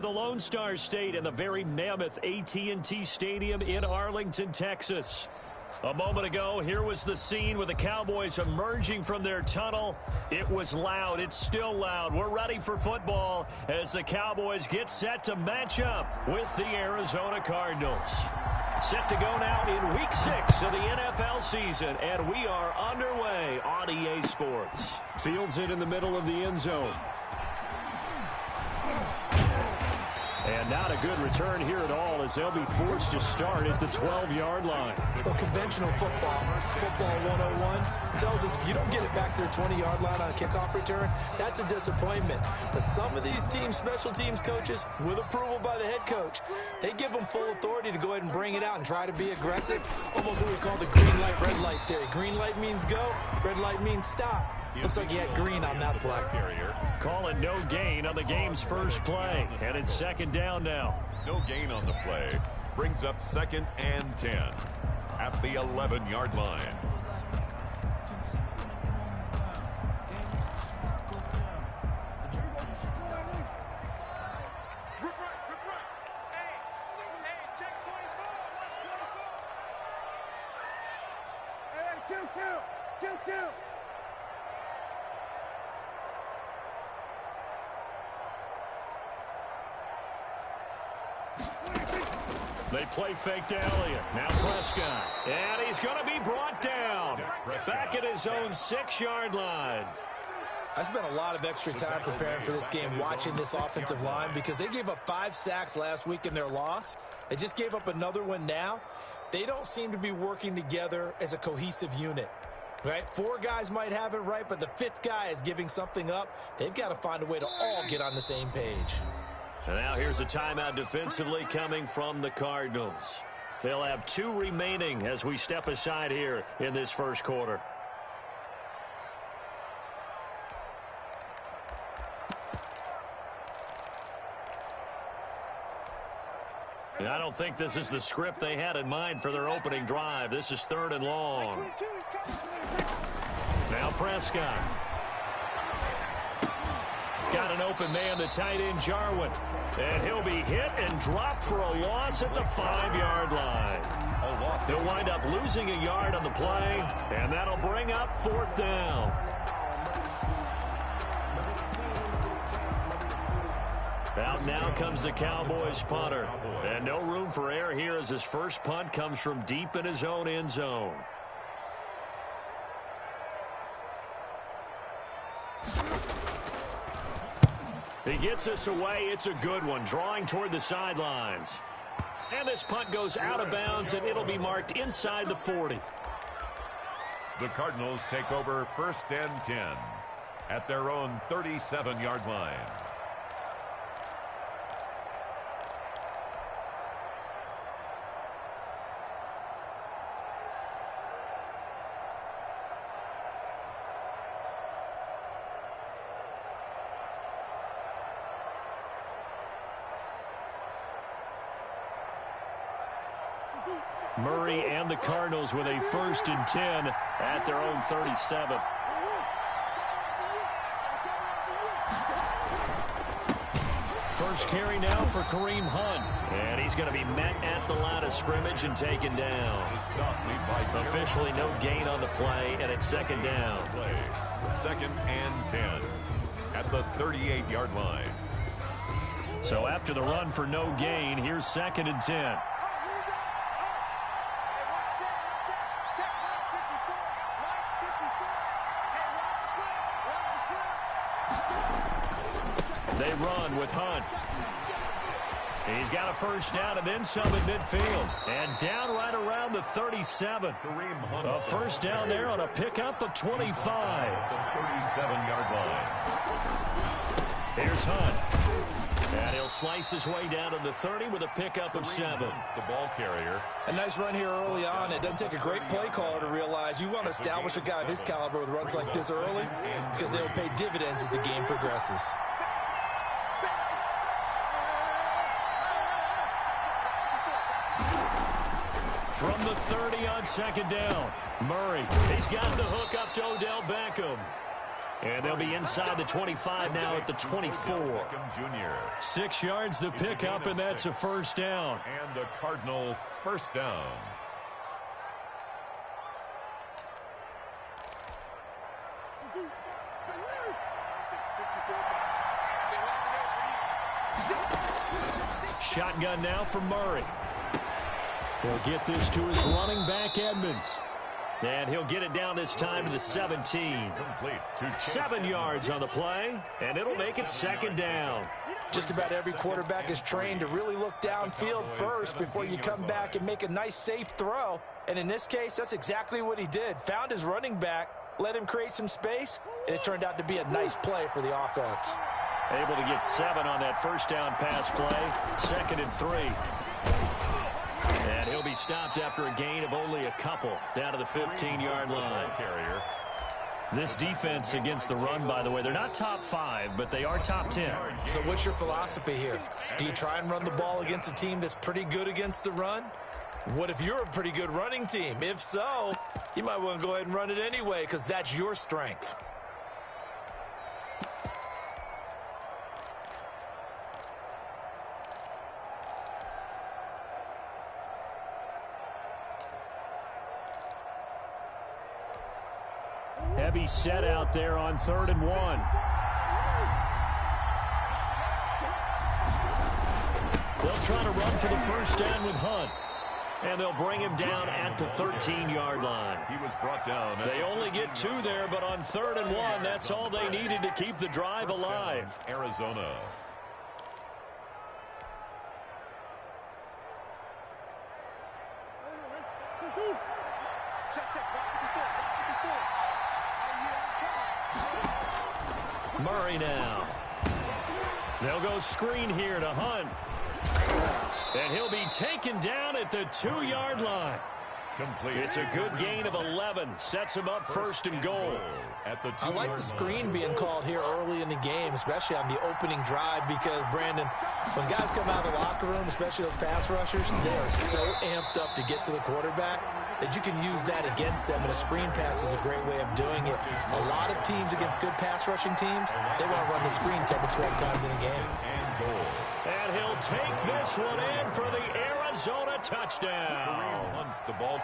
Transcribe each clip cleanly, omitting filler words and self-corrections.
The Lone Star State in the very mammoth AT&T Stadium in Arlington, Texas. A moment ago, here was the scene with the Cowboys emerging from their tunnel. It was loud. It's still loud. We're ready for football as the Cowboys get set to match up with the Arizona Cardinals. Set to go now in Week 6 of the NFL season, and we are underway on EA Sports. Fields it in the middle of the end zone. And not a good return here at all as they'll be forced to start at the 12-yard line. Well, conventional football 101, tells us if you don't get it back to the 20-yard line on a kickoff return, that's a disappointment. But some of these teams, special teams coaches, with approval by the head coach, they give them full authority to go ahead and bring it out and try to be aggressive. Almost what we call the green light, red light theory. Green light means go, red light means stop. Looks like he had green on that play. Call it no gain on the game's first play. And it's second down now. No gain on the play. Brings up 2nd and 10 at the 11-yard line. They play fake to Elliott. Now Prescott. And he's going to be brought down. Back at his own 6-yard line. I spent a lot of extra time preparing for this game watching this offensive line because they gave up 5 sacks last week in their loss. They just gave up another one now. They don't seem to be working together as a cohesive unit. Right? 4 guys might have it right, but the 5th guy is giving something up. They've got to find a way to all get on the same page. And now here's a timeout defensively coming from the Cardinals. They'll have 2 remaining as we step aside here in this first quarter. And I don't think this is the script they had in mind for their opening drive. This is 3rd and long. Now Prescott. Got an open man, the tight end, Jarwin. And he'll be hit and dropped for a loss at the 5-yard line. He'll wind up losing a yard on the play, and that'll bring up 4th down. Out now comes the Cowboys punter. And no room for error here as his first punt comes from deep in his own end zone. He gets us away. It's a good one, drawing toward the sidelines. And this punt goes out of bounds, and it'll be marked inside the 40. The Cardinals take over 1st and 10 at their own 37-yard line. Murray and the Cardinals with a 1st and 10 at their own 37. First carry now for Kareem Hunt. And he's going to be met at the line of scrimmage and taken down. Officially no gain on the play, and it's 2nd down. 2nd and 10 at the 38-yard line. So after the run for no gain, here's 2nd and 10. They run with Hunt. He's got a 1st down and then some at midfield. And down right around the 37. A 1st down there on a pickup of 25. 37-yard line. Here's Hunt. And he'll slice his way down to the 30 with a pickup of 7. The ball carrier. A nice run here early on. It doesn't take a great play caller to realize you want to establish a guy of his caliber with runs like this early because they'll pay dividends as the game progresses. From the 30 on 2nd down, Murray. He's got the hook up to Odell Beckham. And they'll be inside the 25 now at the 24. 6 yards the pickup, and that's a first down. And the Cardinal first down. Shotgun now for Murray. He'll get this to his running back, Edmonds. And he'll get it down this time to the 17. 7 yards on the play, and it'll make it second down. Just about every quarterback is trained to really look downfield first before you come back and make a nice, safe throw. And in this case, that's exactly what he did. Found his running back, let him create some space, and it turned out to be a nice play for the offense. Able to get 7 on that first down pass play. 2nd and 3. And he'll be stopped after a gain of only a couple down to the 15-yard line. This defense against the run, by the way, they're not top 5, but they are top 10. So what's your philosophy here? Do you try and run the ball against a team that's pretty good against the run? What if you're a pretty good running team? If so, you might want to go ahead and run it anyway because that's your strength. Heavy set out there on 3rd and 1. They'll try to run for the first down with Hunt. And they'll bring him down at the 13-yard line. He was brought down. They only get 2 there, but on 3rd and 1, that's all they needed to keep the drive alive. Arizona. Murray now. They'll go screen here to Hunt. And he'll be taken down at the 2-yard line. Complete. It's a good gain of 11. Sets him up 1st and goal. At the I like the screen being called here early in the game, especially on the opening drive, because, Brandon, when guys come out of the locker room, especially those pass rushers, they are so amped up to get to the quarterback that you can use that against them, and a screen pass is a great way of doing it. A lot of teams against good pass rushing teams, they want to run the screen 10 to 12 times in a game. And he'll take this one in for the Arizona touchdown.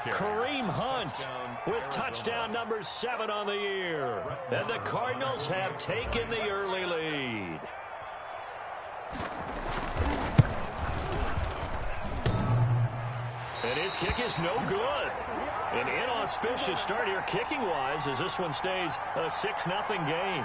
Kareem Hunt with touchdown number 7 on the year. And the Cardinals have taken the early lead. And his kick is no good. An inauspicious start here kicking-wise as this one stays a 6-0 game.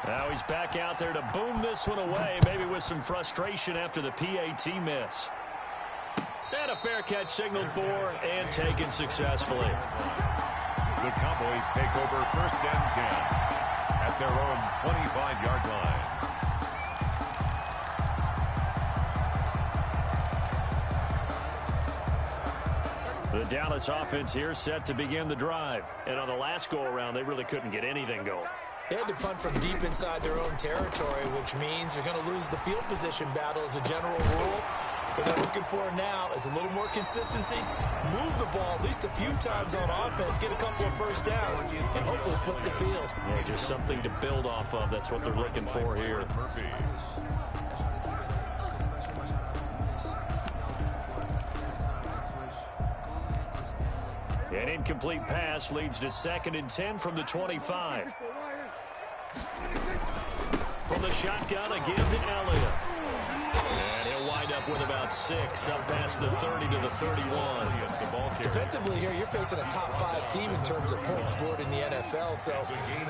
Now he's back out there to boom this one away, maybe with some frustration after the PAT miss. And a fair catch signaled for and taken successfully. The Cowboys take over 1st and 10 at their own 25-yard line. The Dallas offense here set to begin the drive. And on the last go-around, they really couldn't get anything going. They had to punt from deep inside their own territory, which means they're going to lose the field position battle as a general rule. What they're looking for now is a little more consistency, move the ball at least a few times on offense, get a couple of first downs, and hopefully flip the field. Yeah, just something to build off of. That's what they're looking for here. An incomplete pass leads to 2nd and 10 from the 25. From the shotgun again to Elliott. And he'll wind up with about 6 up past the 30 to the 31. Defensively here, you're facing a top 5 team in terms of points scored in the NFL. So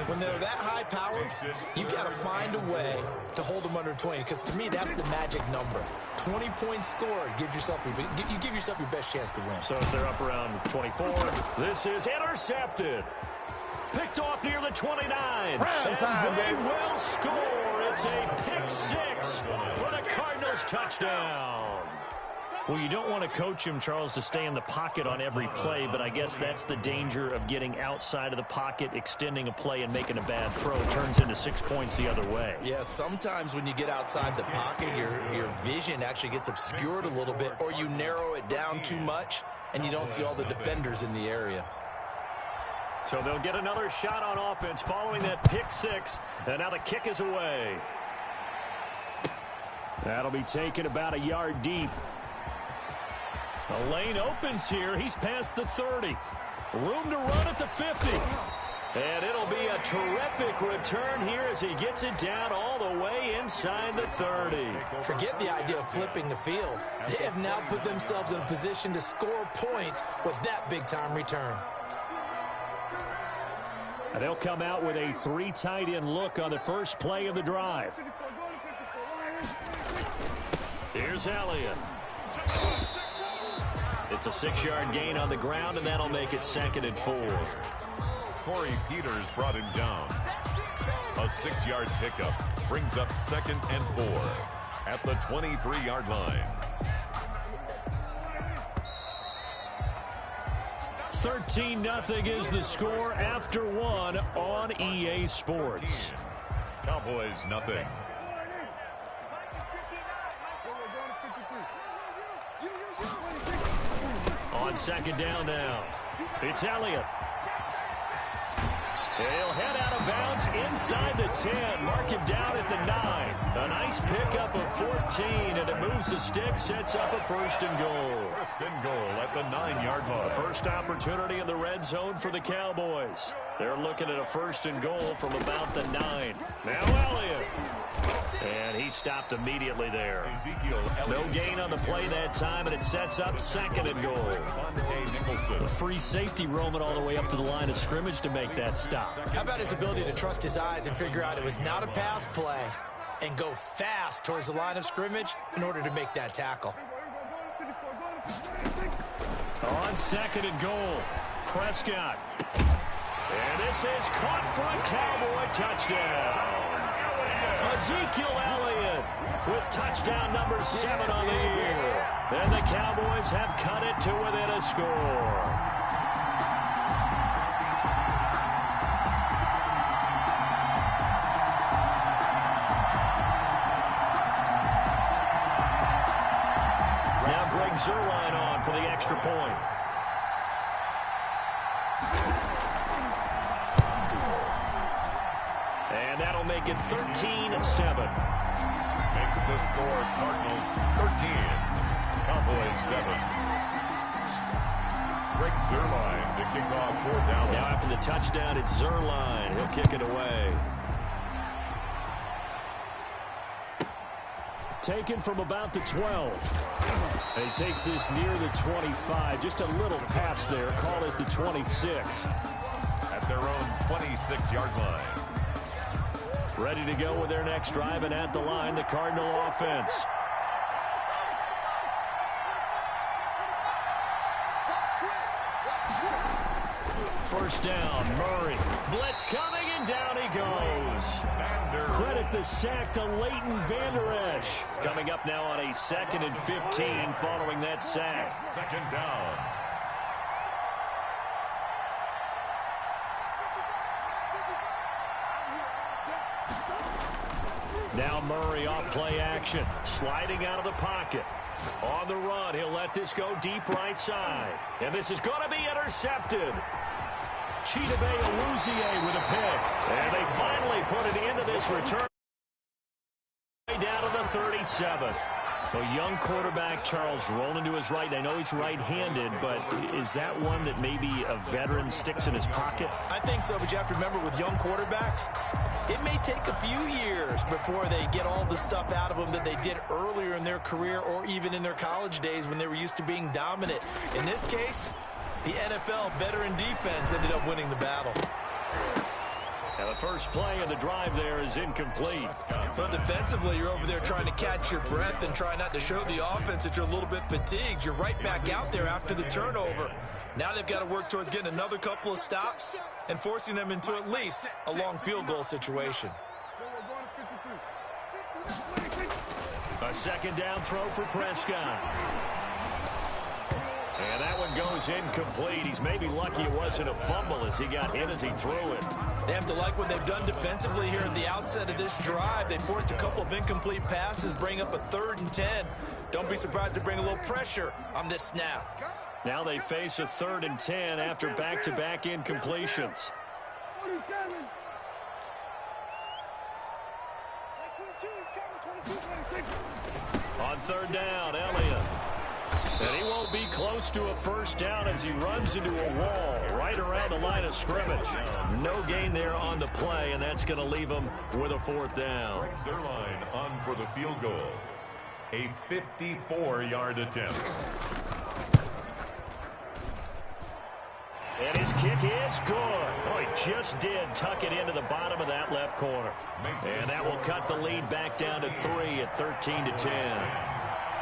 when they're that high powered, you've got to find a way to hold them under 20. Because to me, that's the magic number. 20 points scored gives yourself you give yourself your best chance to win. So if they're up around 24, this is intercepted. Picked off near the 29. Prime time, and they will score It's a pick six for the Cardinals touchdown. Well, you don't want to coach him, Charles, to stay in the pocket on every play, but I guess that's the danger of getting outside of the pocket, extending a play, and making a bad throw. It turns into 6 points the other way. Yeah, sometimes when you get outside the pocket, your vision actually gets obscured a little bit, or you narrow it down too much, and you don't see all the defenders in the area. So they'll get another shot on offense following that pick six, and now the kick is away. That'll be taken about a yard deep. The lane opens here. He's past the 30. Room to run at the 50. And it'll be a terrific return here as he gets it down all the way inside the 30. Forget the idea of flipping the field. They have now put themselves in a position to score points with that big-time return. And they'll come out with a 3 tight end look on the first play of the drive. Here's Elliott. It's a 6-yard gain on the ground, and that'll make it 2nd and 4. Corey Peters brought him down. A 6-yard pickup brings up 2nd and 4 at the 23-yard line. 13-0 is the score after 1 on EA Sports. Cowboys nothing. On 2nd down now, it's Elliott. He'll head out of bounds inside the 10. Mark him down at the 9. A nice pickup of 14, and it moves the stick, sets up a 1st and goal. 1st and goal at the 9-yard line. First opportunity in the red zone for the Cowboys. They're looking at a 1st and goal from about the 9. Now Elliott. And he stopped immediately there. No gain on the play that time, and it sets up 2nd and goal. A free safety roaming all the way up to the line of scrimmage to make that stop. How about his ability to trust his eyes and figure out it was not a pass play and go fast towards the line of scrimmage in order to make that tackle. On 2nd and goal, Prescott. And this is caught for a Cowboy touchdown. Ezekiel Elliott with touchdown number 7 on the year. And the Cowboys have cut it to within a score. Now Greg Zuerlein on for the extra point. And that'll make it 13-7. Makes the score Cardinals 13, Cowboys 7. Greg Zuerlein to kick off 4th down. Now after the touchdown, it's Zuerlein. He'll kick it away. Taken from about the 12. And he takes this near the 25. Just a little pass there. Call it the 26. At their own 26-yard line. Ready to go with their next drive, and at the line, the Cardinal offense. First down, Murray. Blitz coming, and down he goes. Credit the sack to Leighton Vander Esch. Coming up now on a 2nd and 15 following that sack. 2nd down. Now Murray off play action, sliding out of the pocket. On the run, he'll let this go deep right side. And this is going to be intercepted. Chidobe Awuzie with a pick. And they finally put it into this return. Down to the 37. A young quarterback, Charles, rolling to his right. I know he's right-handed, but is that one that maybe a veteran sticks in his pocket? I think so, but you have to remember with young quarterbacks, it may take a few years before they get all the stuff out of them that they did earlier in their career or even in their college days when they were used to being dominant. In this case, the NFL veteran defense ended up winning the battle. Now the first play of the drive there is incomplete. But defensively, you're over there trying to catch your breath and try not to show the offense that you're a little bit fatigued. You're right back out there after the turnover. Now they've got to work towards getting another couple of stops and forcing them into at least a long field goal situation. A second down throw for Prescott. And that one goes incomplete. He's maybe lucky it wasn't a fumble as he got hit as he threw it. They have to like what they've done defensively here at the outset of this drive. They forced a couple of incomplete passes, bring up a 3rd and 10. Don't be surprised to bring a little pressure on this snap. Now they face a 3rd and 10 after back-to-back incompletions. On 3rd down, Elliott. And he won't be close to a first down as he runs into a wall right around the line of scrimmage. No gain there on the play, and that's going to leave him with a 4th down. Zerline on for the field goal. A 54-yard attempt. And his kick is good. Oh, he just did tuck it into the bottom of that left corner. And that will cut the lead back down to 3 at 13-10.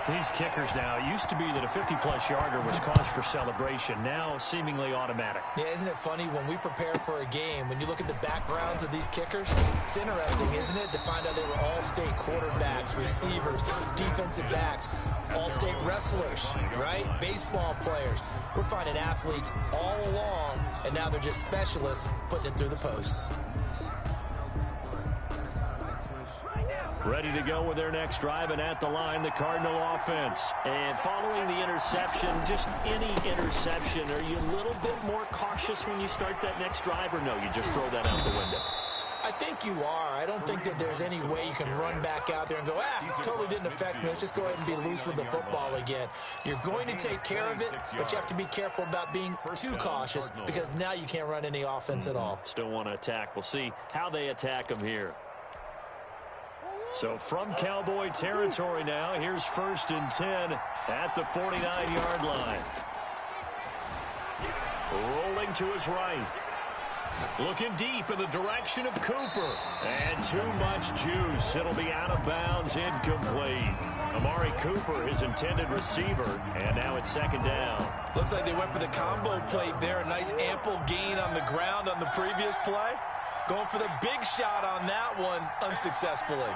These kickers now, it used to be that a 50-plus yarder was cause for celebration. Now, seemingly automatic. Yeah, isn't it funny when we prepare for a game, when you look at the backgrounds of these kickers, it's interesting, isn't it, to find out they were all-state quarterbacks, receivers, defensive backs, all-state wrestlers, right? Baseball players. We're finding athletes all along, and now they're just specialists putting it through the posts. Ready to go with their next drive, and at the line, the Cardinal offense. And following the interception, just any interception, are you a little bit more cautious when you start that next drive, or no, you just throw that out the window? I think you are. I don't think that there's any way you can run back out there and go, totally didn't affect me. Let's just go ahead and be loose with the football again. You're going to take care of it, but you have to be careful about being too cautious because now you can't run any offense at all. Still want to attack. We'll see how they attack them here. So from Cowboy territory now, here's 1st and 10 at the 49-yard line. Rolling to his right. Looking deep in the direction of Cooper. And too much juice. It'll be out of bounds, incomplete. Amari Cooper, his intended receiver, and now it's 2nd down. Looks like they went for the combo plate there. A nice ample gain on the ground on the previous play. Going for the big shot on that one unsuccessfully.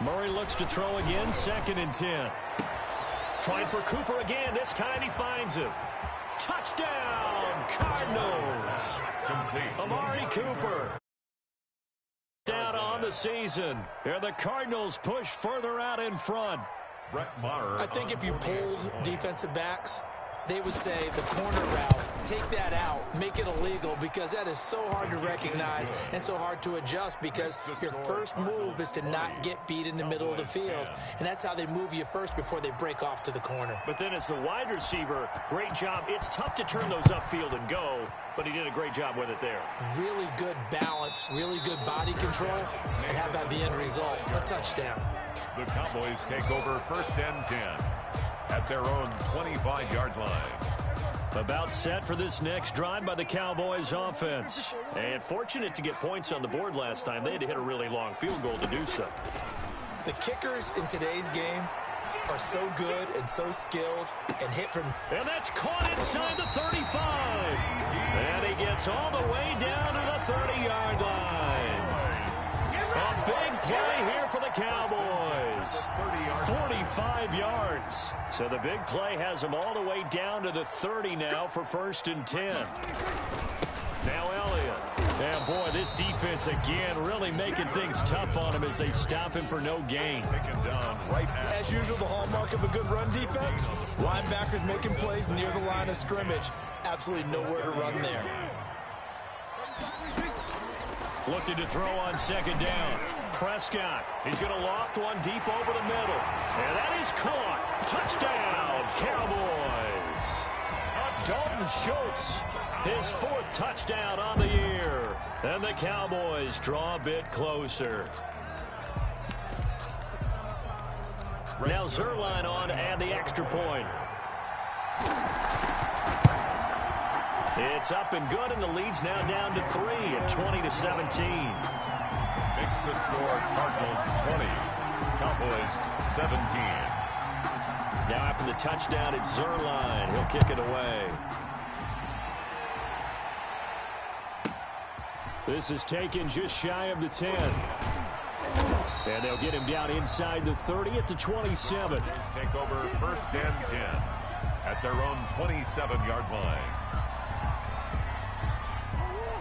Murray looks to throw again, 2nd and 10. Trying for Cooper again. This time he finds him. Touchdown, Cardinals. Amari Cooper. Down on the season. And the Cardinals push further out in front. I think if you polled defensive backs, they would say the corner route, take that out, make it illegal, because that is so hard to recognize and so hard to adjust, because your first move is to not get beat in the middle of the field. And that's how they move you first before they break off to the corner. But then as the wide receiver, great job. It's tough to turn those upfield and go, but he did a great job with it there. Really good balance, really good body control, and how about the end result? A touchdown. The Cowboys take over 1st and 10 at their own 25-yard line. About set for this next drive by the Cowboys offense. And fortunate to get points on the board last time. They had to hit a really long field goal to do so. The kickers in today's game are so good and so skilled and hit from... And that's caught inside the 35. And he gets all the way down to the 30-yard line. A big play here for the Cowboys. 45 yards. So the big play has them all the way down to the 30 now for 1st and 10. Now Elliott. And boy, this defense again really making things tough on him as they stop him for no gain. As usual, the hallmark of a good run defense, linebackers making plays near the line of scrimmage. Absolutely nowhere to run there. Looking to throw on 2nd down. Prescott. He's going to loft one deep over the middle. And that is caught. Touchdown, Cowboys. Dalton Schultz, his 4th touchdown on the year. And the Cowboys draw a bit closer. Now Zerline on to add the extra point. It's up and good, and the lead's now down to 3 at 20-17. Makes the score Cardinals 20, Cowboys 17. Now after the touchdown, it's Zerline. He'll kick it away. This is taken just shy of the 10. And they'll get him down inside the 30 at the 27. Take over first and 10 at their own 27-yard line.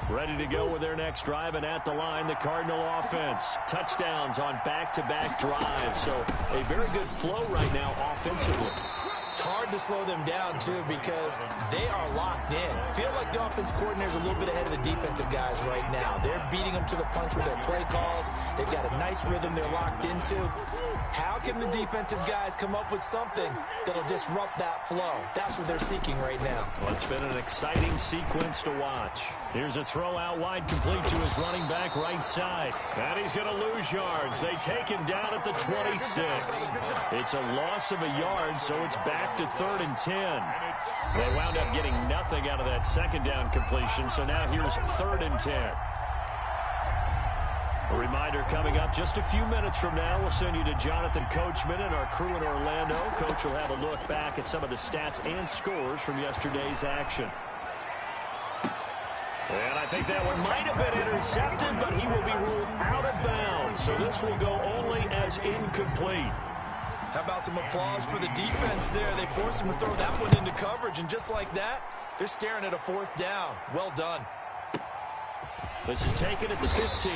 Ready to go with their next drive, and at the line, the Cardinal offense. Touchdowns on back-to-back drives, so a very good flow right now offensively. Hard to slow them down, too, because they are locked in. Feel like the offense coordinator's a little bit ahead of the defensive guys right now. They're beating them to the punch with their play calls. They've got a nice rhythm they're locked into. How can the defensive guys come up with something that'll disrupt that flow? That's what they're seeking right now. Well, it's been an exciting sequence to watch. Here's a throw out wide, complete to his running back right side. And he's going to lose yards. They take him down at the 26. It's a loss of a yard, so it's back to 3rd and 10. They wound up getting nothing out of that second down completion, so now here's 3rd and 10. A reminder coming up just a few minutes from now, we'll send you to Jonathan Coachman and our crew in Orlando. Coach will have a look back at some of the stats and scores from yesterday's action. And I think that one might have been intercepted, but he will be ruled out of bounds. So this will go only as incomplete. How about some applause for the defense there? They forced him to throw that one into coverage, and just like that, they're staring at a 4th down. Well done. This is taken at the 15.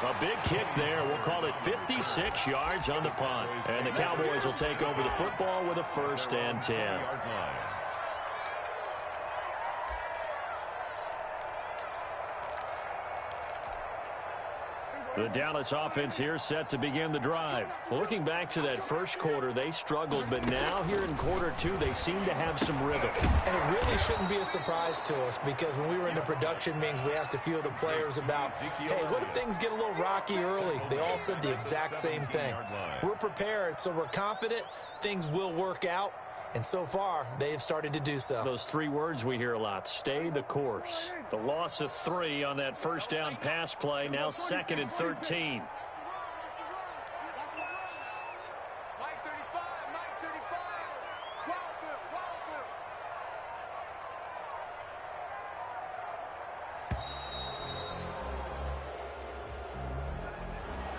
A big kick there. We'll call it 56 yards on the punt. And the Cowboys will take over the football with a 1st and 10. The Dallas offense here set to begin the drive. Looking back to that first quarter, they struggled, but now here in quarter 2, they seem to have some rhythm. And it really shouldn't be a surprise to us, because when we were in the production meetings, we asked a few of the players about, hey, what if things get a little rocky early? They all said the exact same thing. We're prepared, so we're confident things will work out. And so far, they have started to do so. Those 3 words we hear a lot, stay the course. The loss of 3 on that first down pass play, now 2nd and 13.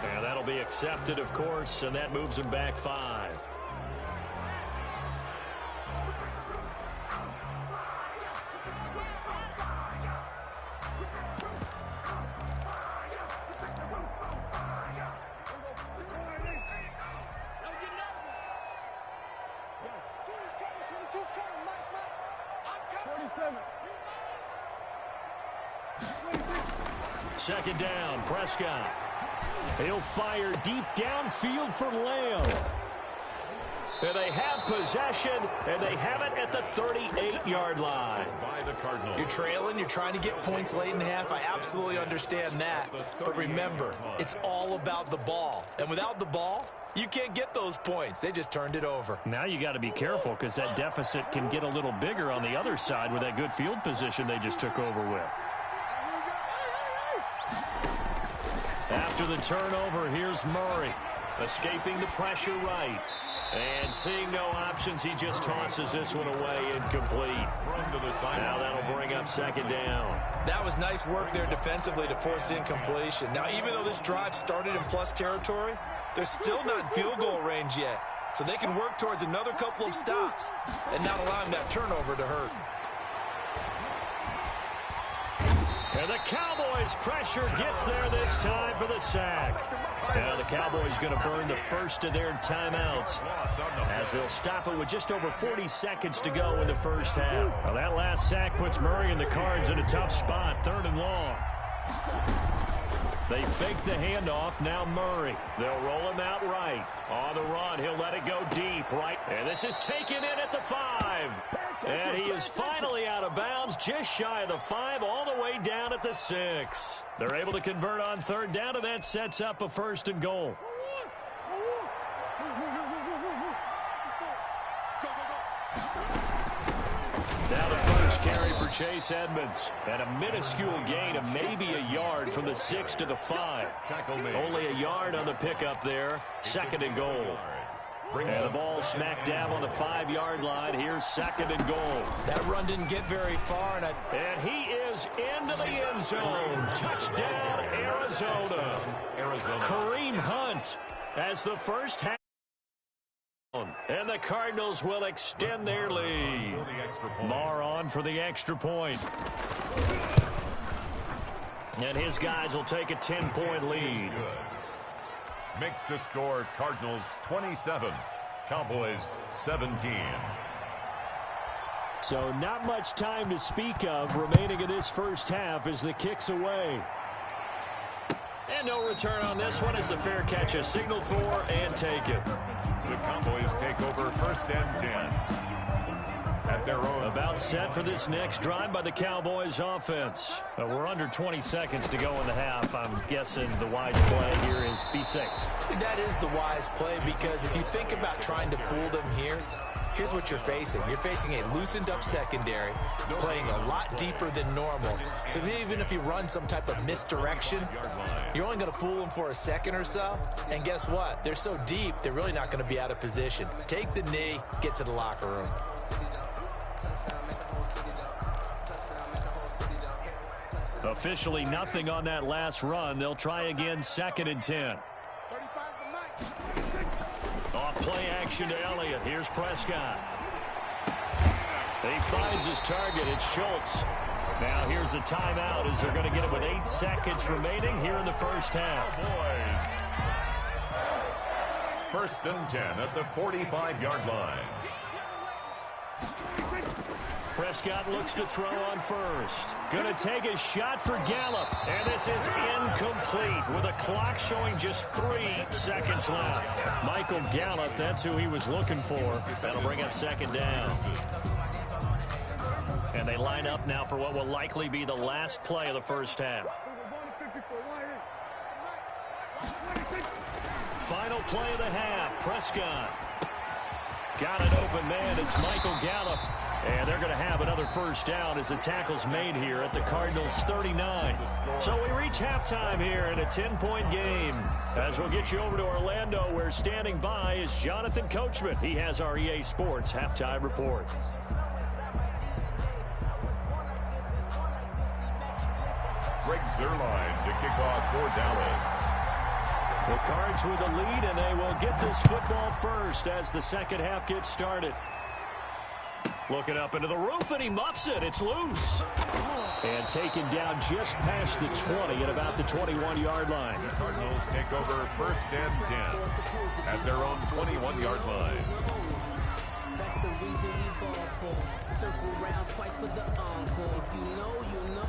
And that'll be accepted, of course, and that moves him back 5. Second down, Prescott. He'll fire deep downfield for Lamb. And they have possession, and they have it at the 38-yard line. You're trailing, you're trying to get points late in half. I absolutely understand that. But remember, it's all about the ball. And without the ball, you can't get those points. They just turned it over. Now you got to be careful, because that deficit can get a little bigger on the other side with that good field position they just took over with. After the turnover, here's Murray, escaping the pressure right. And seeing no options, he just tosses this one away, incomplete. Now that'll bring up 2nd down. That was nice work there defensively to force incompletion. Now, even though this drive started in plus territory, they're still not in field goal range yet. So they can work towards another couple of stops and not allowing that turnover to hurt. And the Cowboys' pressure gets there this time for the sack. Now the Cowboys going to burn the first of their timeouts as they'll stop it with just over 40 seconds to go in the first half. Well, that last sack puts Murray and the Cards in a tough spot, 3rd and long. They fake the handoff, now Murray. They'll roll him out right. On the run, he'll let it go deep, right. And this is taken in at the 5. And he is finally out of bounds, just shy of the 5, all the way down at the 6. They're able to convert on 3rd down, and that sets up a 1st and goal. Now the first carry for Chase Edmonds. And a minuscule gain of maybe a yard from the 6 to the 5. Only a yard on the pickup there. 2nd and goal. And the ball smack dab on the 5-yard line. Here's 2nd and goal. That run didn't get very far. And he is into the end zone. Touchdown, Arizona. Kareem Hunt as the first half. And the Cardinals will extend their lead. Marr on for the extra point. And his guys will take a 10-point lead. Makes the score Cardinals 27, Cowboys 17. So not much time to speak of remaining in this first half as the kick's away. And no return on this one as the fair catch is signaled for and taken. The Cowboys take over 1st and 10 at their own. About set for this next drive by the Cowboys offense. We're under 20 seconds to go in the half. I'm guessing the wise play here is be safe. That is the wise play, because if you think about trying to fool them here, here's what you're facing. You're facing a loosened up secondary, playing a lot deeper than normal. So even if you run some type of misdirection, you're only going to fool them for a second or so. And guess what? They're so deep, they're really not going to be out of position. Take the knee, get to the locker room. Officially nothing on that last run. They'll try again, 2nd and 10. Off play action to Elliott. Here's Prescott. He finds his target. It's Schultz. Now here's a timeout as they're going to get it with 8 seconds remaining here in the first half. Boys. 1st and 10 at the 45-yard line. Prescott looks to throw on first. Going to take a shot for Gallup. And this is incomplete with a clock showing just 3 seconds left. Michael Gallup, that's who he was looking for. That'll bring up 2nd down. And they line up now for what will likely be the last play of the first half. Final play of the half. Prescott. Got an open man. It's Michael Gallup. And they're going to have another first down as the tackle's made here at the Cardinals 39. So we reach halftime here in a 10-point game. As we'll get you over to Orlando, where standing by is Jonathan Coachman. He has our EA Sports halftime report. Greg Zuerlein to kick off for Dallas. The Cards with the lead, and they will get this football first as the second half gets started. Looking up into the roof, and he muffs it. It's loose. And taken down just past the 20 at about the 21-yard line. The Cardinals take over 1st and 10 at their own 21-yard line. That's the reason we ball for. Circle round twice for the encore. If you know, you know.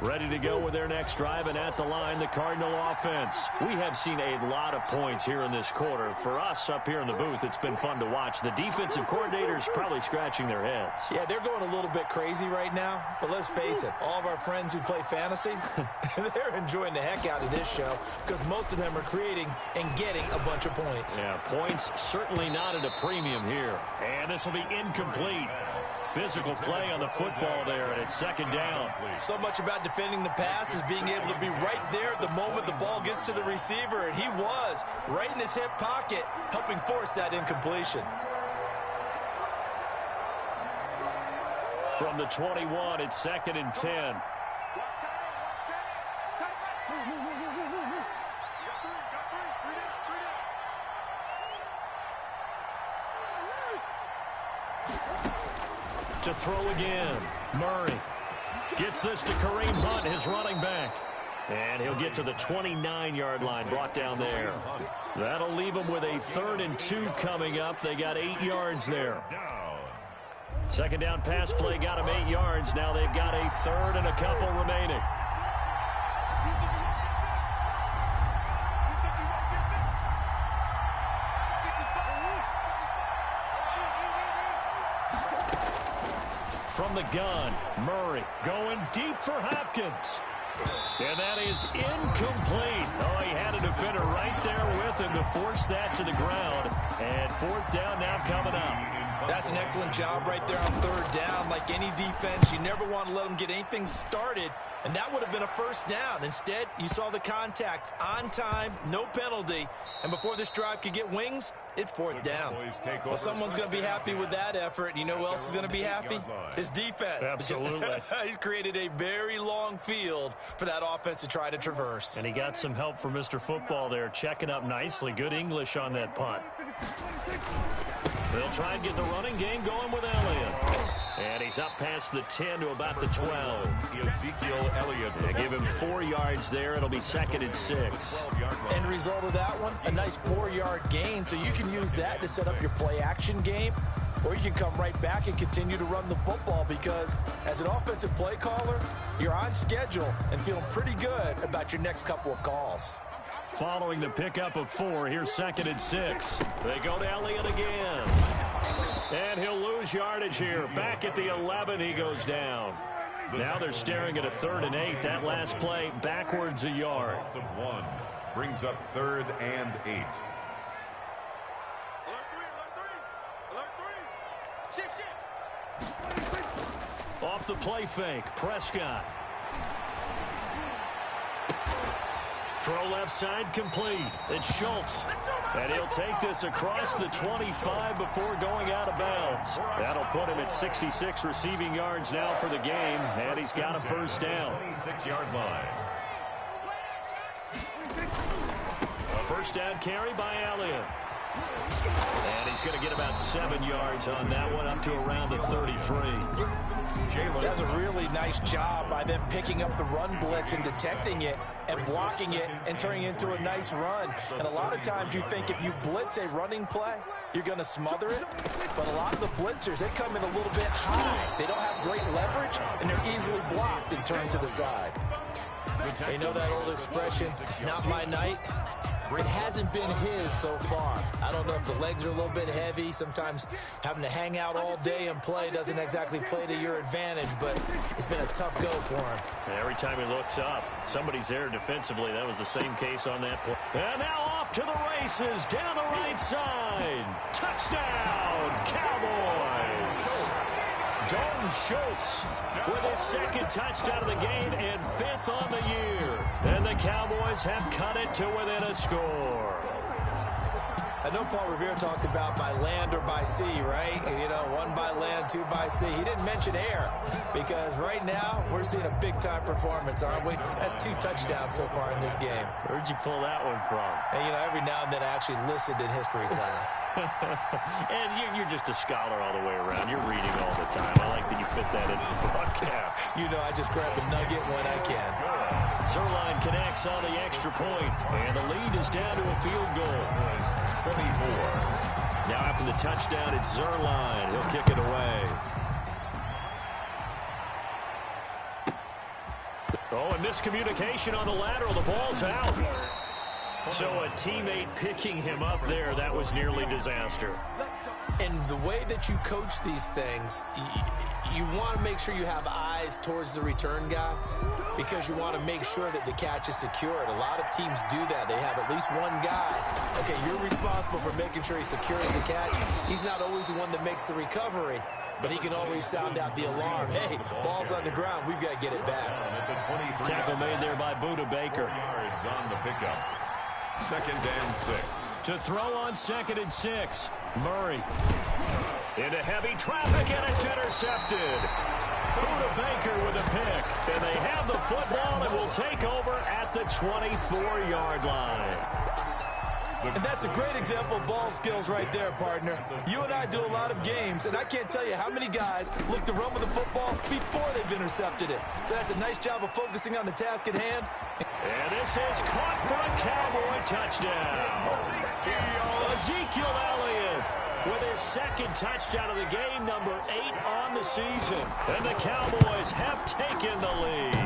Ready to go with their next drive, and at the line, the Cardinal offense. We have seen a lot of points here in this quarter. For us up here in the booth, it's been fun to watch. The defensive coordinators probably scratching their heads. Yeah, they're going a little bit crazy right now, but let's face it, all of our friends who play fantasy, they're enjoying the heck out of this show because most of them are creating and getting a bunch of points. Yeah, points certainly not at a premium here. And this will be incomplete. Physical play on the football there, and it's 2nd down. So much about defending the pass is being able to be right there at the moment the ball gets to the receiver, and he was right in his hip pocket, helping force that incompletion. From the 21, it's 2nd and 10. To throw again. Murray gets this to Kareem Hunt, his running back. And he'll get to the 29-yard line, brought down there. That'll leave them with a 3rd and 2 coming up. They got 8 yards there. 2nd down pass play got them 8 yards. Now they've got a 3rd and a couple remaining. From the gun, Murray going deep for Hopkins. And that is incomplete. Oh, he had a defender right there with him to force that to the ground. And 4th down now coming up. That's an excellent job right there on third down. Like any defense, you never want to let them get anything started, and that would have been a first down. Instead, you saw the contact on time, no penalty, and before this drive could get wings, it's fourth down. Well, someone's going to be happy with that effort. You know who else is going to be happy? His defense. Absolutely. He's created a very long field for that offense to try to traverse. And he got some help from Mr. Football there, checking up nicely. Good English on that punt. They'll try and get the running game going with Elliott. And he's up past the 10 to about the 12. Ezekiel Elliott. They give him 4 yards there. It'll be 2nd and 6. End result of that one, a nice 4-yard gain. So you can use that to set up your play-action game, or you can come right back and continue to run the football because as an offensive play caller, you're on schedule and feeling pretty good about your next couple of calls. Following the pickup of 4, here's 2nd and 6. They go to Elliott again. And he'll lose yardage here. Back at the 11, he goes down. Now they're staring at a 3rd and 8. That last play backwards a yard. Loss of 1 brings up 3rd and 8. Off the play fake, Prescott. Throw left side complete. It's Schultz. And he'll take this across the 25 before going out of bounds. That'll put him at 66 receiving yards now for the game. And he's got a first down. 26-yard line. A first down carry by Elliott. And he's going to get about 7 yards on that one, up to around the 33. That's a really nice job by them picking up the run blitz and detecting it and blocking it and turning it into a nice run. And a lot of times you think if you blitz a running play, you're going to smother it. But a lot of the blitzers, they come in a little bit high. They don't have great leverage, and they're easily blocked and turned to the side. You know that old expression, it's not my night? It hasn't been his so far. I don't know if the legs are a little bit heavy. Sometimes having to hang out all day and play doesn't exactly play to your advantage, but it's been a tough go for him. Every time he looks up, somebody's there defensively. That was the same case on that play. And now off to the races, down the right side. Touchdown, Cowboys! Dalton Schultz with his 2nd touchdown of the game and 5th on the year. And the Cowboys have cut it to within a score. I know Paul Revere talked about by land or by sea, right? You know, 1 by land, 2 by sea. He didn't mention air because right now we're seeing a big-time performance, aren't we? That's 2 touchdowns so far in this game. Where'd you pull that one from? And, you know, every now and then I actually listened in history class. And you're just a scholar all the way around. You're reading all the time. I like that you fit that in the broadcast. You know, I just grab a nugget when I can. Zerline connects on the extra point, and the lead is down to a field goal. 24. Now after the touchdown, it's Zerline. He'll kick it away. Oh, and miscommunication on the lateral. The ball's out. So a teammate picking him up there, that was nearly disaster. And the way that you coach these things, you want to make sure you have eyes towards the return guy because you want to make sure that the catch is secured. A lot of teams do that. They have at least one guy. Okay, you're responsible for making sure he secures the catch. He's not always the one that makes the recovery, but he can always sound out the alarm. Hey, ball's on the ground. We've got to get it back. Tackle made there by Buda Baker. 4 yards on the pickup. 2nd and 6. To throw on 2nd and 6. Murray into heavy traffic, and it's intercepted. Buda Baker with a pick, and they have the football and will take over at the 24-yard line. And that's a great example of ball skills right there, partner. You and I do a lot of games, and I can't tell you how many guys look to run with the football before they've intercepted it. So that's a nice job of focusing on the task at hand. And this is caught for a Cowboy touchdown. Ezekiel Elliott with his 2nd touchdown of the game, number 8 on the season. And the Cowboys have taken the lead.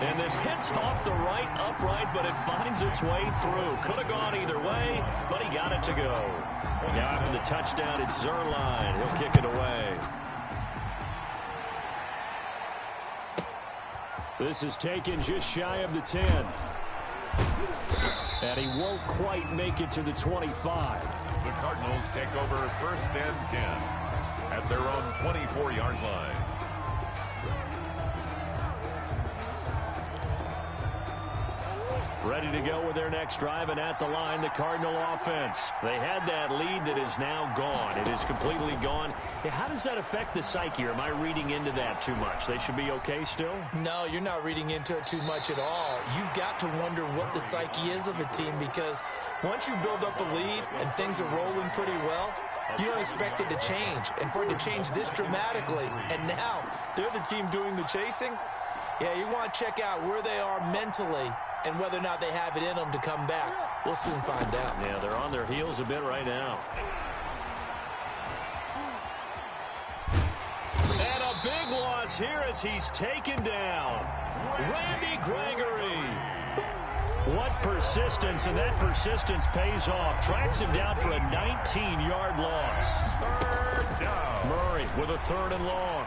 And this hits off the right upright, but it finds its way through. Could have gone either way, but he got it to go. Now after the touchdown, it's Zerline. He'll kick it away. This is taken just shy of the 10. And he won't quite make it to the 25. The Cardinals take over 1st and 10 at their own 24-yard line. Ready to go with their next drive, and at the line, the Cardinal offense. They had that lead that is now gone. It is completely gone. How does that affect the psyche? Or am I reading into that too much? They should be okay still? No, you're not reading into it too much at all. You've got to wonder what the psyche is of a team, because once you build up a lead and things are rolling pretty well, you don't expect it to change. And for it to change this dramatically, and now they're the team doing the chasing, yeah, you want to check out where they are mentally and whether or not they have it in them to come back. We'll soon find out. Yeah, they're on their heels a bit right now. And a big loss here as he's taken down. Randy Gregory. What persistence, and that persistence pays off. Tracks him down for a 19-yard loss. 3rd down. Murray with a 3rd and long.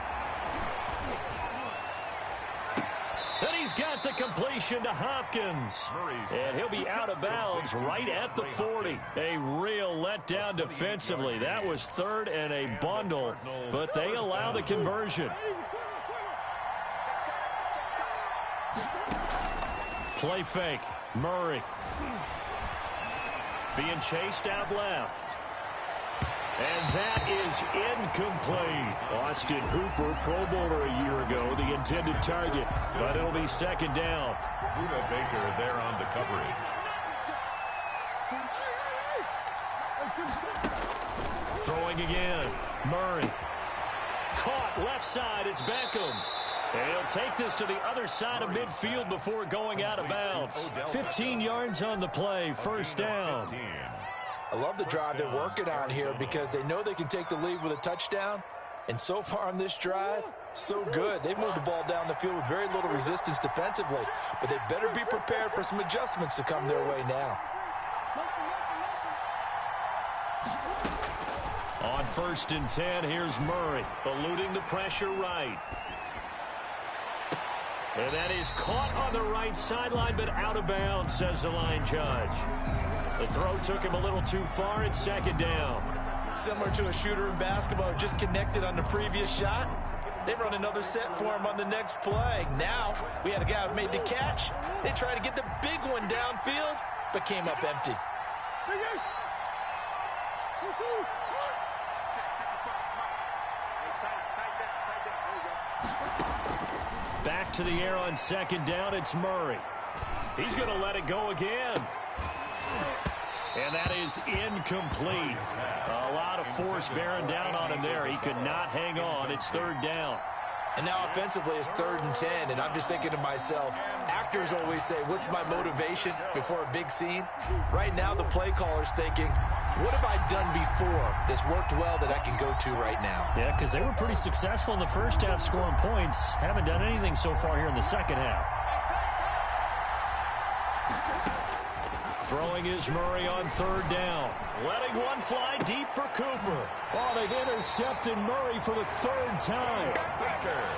And he's got the completion to Hopkins. And he'll be out of bounds right at the 40. A real letdown defensively. That was 3rd and a bundle, but they allow the conversion. Play fake. Murray. Being chased out left. And that is incomplete. Austin Hooper, Pro Bowler a year ago, the intended target. But it'll be 2nd down. Buda Baker there on the coverage. Throwing again. Murray. Caught left side. It's Beckham. And he'll take this to the other side of midfield before going out of bounds. 15 yards on the play. 1st down. I love the drive they're working on here because they know they can take the lead with a touchdown. And so far on this drive, so good. They've moved the ball down the field with very little resistance defensively. But they better be prepared for some adjustments to come their way now. On 1st and 10, here's Murray, eluding the pressure right. And that is caught on the right sideline, but out of bounds, says the line judge. The throw took him a little too far. It's 2nd down. Similar to a shooter in basketball who just connected on the previous shot. They run another set for him on the next play. Now, we had a guy who made the catch. They tried to get the big one downfield, but came up empty. Back to the air on 2nd down. It's Murray. He's going to let it go again. And that is incomplete. A lot of force bearing down on him there. He could not hang on. It's 3rd down. And now offensively it's 3rd and 10, and I'm just thinking to myself, actors always say, what's my motivation before a big scene? Right now the play caller's thinking, what have I done before that's worked well that I can go to right now? Yeah, because they were pretty successful in the first half scoring points. Haven't done anything so far here in the second half. Throwing is Murray on 3rd down. Letting one fly deep for Cooper. Oh, they've intercepted Murray for the 3rd time.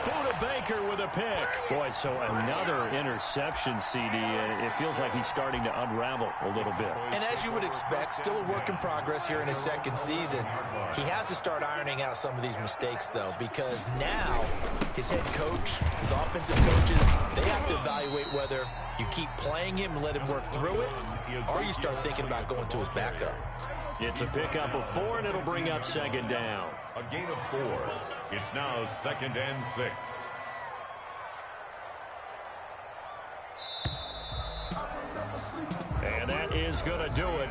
Buda Baker with a pick. Boy, so another interception, CD. It feels like he's starting to unravel a little bit. And as you would expect, still a work in progress here in his 2nd season. He has to start ironing out some of these mistakes, though, because now his head coach, his offensive coaches, they have to evaluate whether you keep playing him and let him work through it, or you start thinking about going to his backup. It's a pickup of 4, and it'll bring up 2nd down. A gain of 4. It's now 2nd and 6. And that is going to do it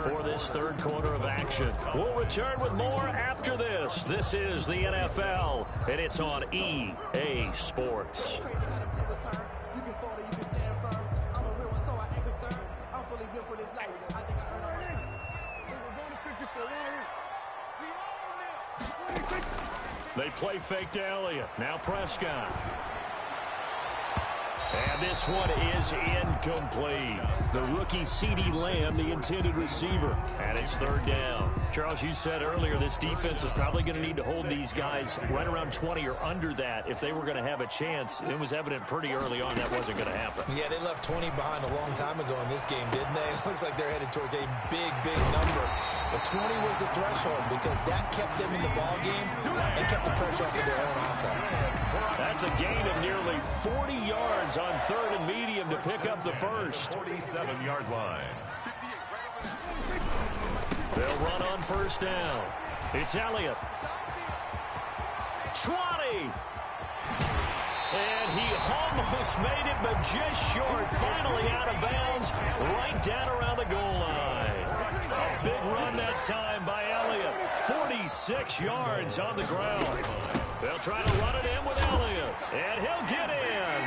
for this 3rd quarter of action. We'll return with more after this. This is the NFL, and it's on EA Sports. They play fake to Elliott. Now Prescott. And this one is incomplete. The rookie CeeDee Lamb, the intended receiver. And it's third down. Charles, you said earlier this defense is probably going to need to hold these guys right around 20 or under that if they were going to have a chance. It was evident pretty early on that wasn't going to happen. Yeah, they left 20 behind a long time ago in this game, didn't they? It looks like they're headed towards a big, big number. But 20 was the threshold because that kept them in the ball game and kept the pressure off of their own offense. That's a gain of nearly 40 yards on third and medium to pick up the first. 47-yard line. They'll run on first down. It's Elliott. 20. And he almost made it, but just short. Finally out of bounds, right down around the goal line. A big run that time by Elliott. 46 yards on the ground. They'll try to run it in with Elliott, and he'll get in.